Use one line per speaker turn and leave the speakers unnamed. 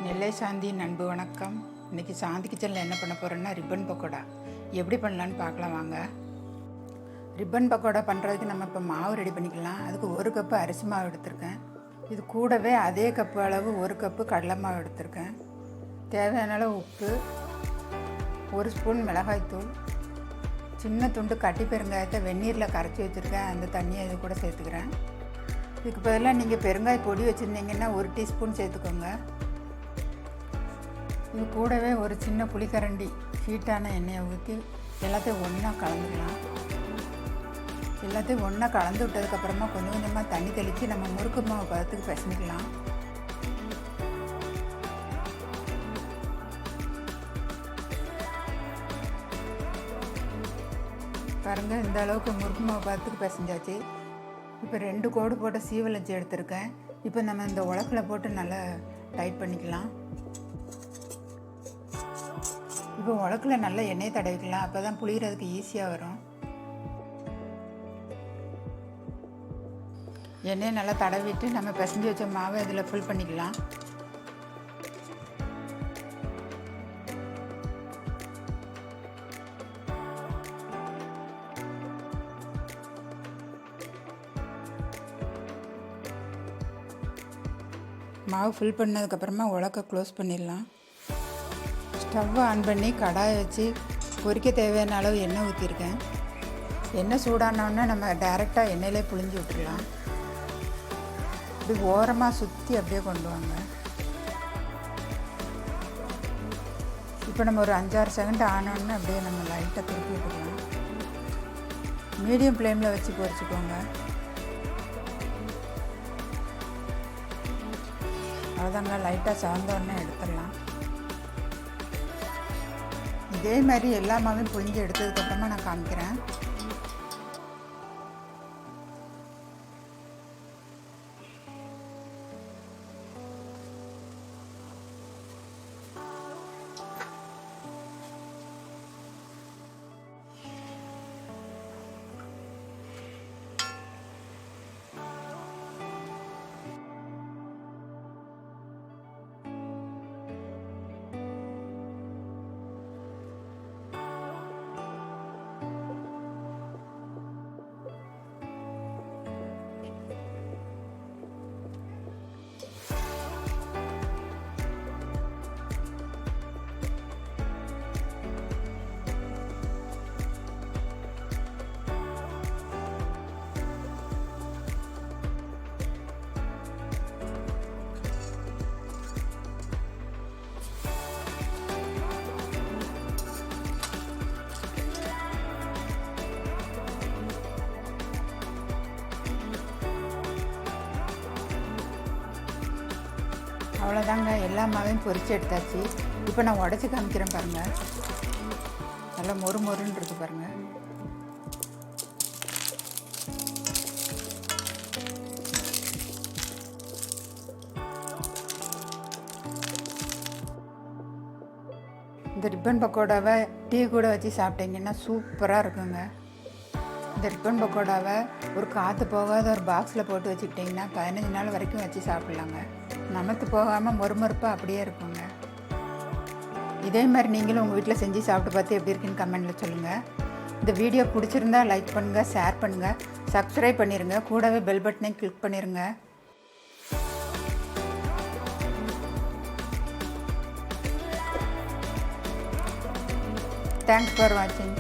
நெல்லை சாந்தி நண்பு வணக்கம். இன்றைக்கி சாந்தி கிச்சனில் என்ன பண்ண போகிறேன்னா ரிப்பன் பக்கோடா எப்படி பண்ணலான்னு பார்க்கலாம் வாங்க. ரிப்பன் பக்கோடா பண்ணுறதுக்கு நம்ம இப்போ மாவு ரெடி பண்ணிக்கலாம். அதுக்கு 1 கப்பு அரிசி மாவு எடுத்திருக்கேன். இது கூடவே அதே கப்பு அளவு 1 கப்பு கடலை மாவு எடுத்திருக்கேன். தேவையான அளவு உப்பு, 1 ஸ்பூன் மிளகாய்த்தூள், சின்ன துண்டு கட்டி பெருங்காயத்தை வெந்நீரில் கரைச்சி வச்சுருக்கேன். அந்த தண்ணியை இது கூட சேர்த்துக்கிறேன். இதுக்கு பதிலாக நீங்கள் பெருங்காய பொடி வச்சுருந்தீங்கன்னா 1 டீஸ்பூன் சேர்த்துக்கோங்க. இது கூடவே ஒரு சின்ன புளிக்கரண்டி ஹீட்டான எண்ணெயை ஊற்றி எல்லாத்தையும் ஒன்றா கலந்துக்கலாம். எல்லாத்தையும் ஒன்றா கலந்து விட்டதுக்கப்புறமா கொஞ்சம் கொஞ்சமாக தண்ணி தெளித்து நம்ம முறுக்கு மாவு பதத்துக்கு பிசைஞ்சிக்கலாம். பாருங்கள், இந்த அளவுக்கு முறுக்கு மாவு பதத்துக்கு பிசைஞ்சாச்சு. இப்போ 2 கோடு போட்ட சீவலஞ்சி எடுத்திருக்கேன். இப்போ நம்ம இந்த உலக்கில் போட்டு நல்லா டைட் பண்ணிக்கலாம். இப்போ உலக்கில் நல்லா எண்ணெயை தடவிக்கலாம். அப்போ தான் புளிகிறதுக்கு ஈஸியாக வரும். எண்ணெயை நல்லா தடவிட்டு நம்ம பிசைஞ்சு வச்ச மாவை இதில் ஃபில் பண்ணிக்கலாம். மாவு ஃபில் பண்ணதுக்கப்புறமா உலக்கை க்ளோஸ் பண்ணிடலாம். ஸ்டவ்வை ஆன் பண்ணி கடாயை வச்சு பொரிக்க தேவையான அளவு எண்ணெய் ஊற்றிருக்கேன். எண்ணெய் சூடானோடனே நம்ம டைரெக்டாக எண்ணெயிலே புழிஞ்சு விட்டுடலாம். இப்படி ஓரமாக சுற்றி அப்படியே கொண்டு வாங்க. இப்போ நம்ம ஒரு 5-6 செகண்ட் ஆனோடனே அப்படியே நம்ம லைட்டாக திருப்பி விட்டுக்கலாம். மீடியம் ஃப்ளேமில் வச்சு பொரிச்சுக்கோங்க. அவ்வளோதாங்க, லைட்டாக சார்ந்தோடனே எடுத்துடலாம். இதே மாதிரி எல்லா மாவையும் புழிஞ்சு எடுத்ததுக்கப்புறமா நான் காமிக்கிறேன். அவ்வளோதாங்க, எல்லா மாவையும் பொரிச்சு எடுத்தாச்சு. இப்போ நான் உடச்சி காமிக்கிறேன் பாருங்கள். நல்லா மொறு மொறுன்னு இருக்கு பாருங்கள். இந்த ரிப்பன் பக்கோடாவை டீ கூட வச்சு சாப்பிட்டீங்கன்னா சூப்பராக இருக்குங்க. இந்த ரிப்பன் பக்கோடாவை ஒரு காற்று போகாத ஒரு பாக்ஸில் போட்டு வச்சுக்கிட்டிங்கன்னா 15 நாள் வரைக்கும் வச்சு சாப்பிட்லாங்க. நமத்து போகாமல் மொறுமொறுப்பாக அப்படியே இருக்குங்க. இதே மாதிரி நீங்களும் உங்கள் வீட்டில் செஞ்சு சாப்பிட்டு பார்த்து எப்படி இருக்குன்னு கமெண்டில் சொல்லுங்கள். இந்த வீடியோ பிடிச்சிருந்தா லைக் பண்ணுங்கள், ஷேர் பண்ணுங்கள், சப்ஸ்கிரைப் பண்ணிடுங்க. கூடவே பெல் பட்டனை கிளிக் பண்ணிடுங்க. தேங்க்ஸ் ஃபார் வாட்சிங்.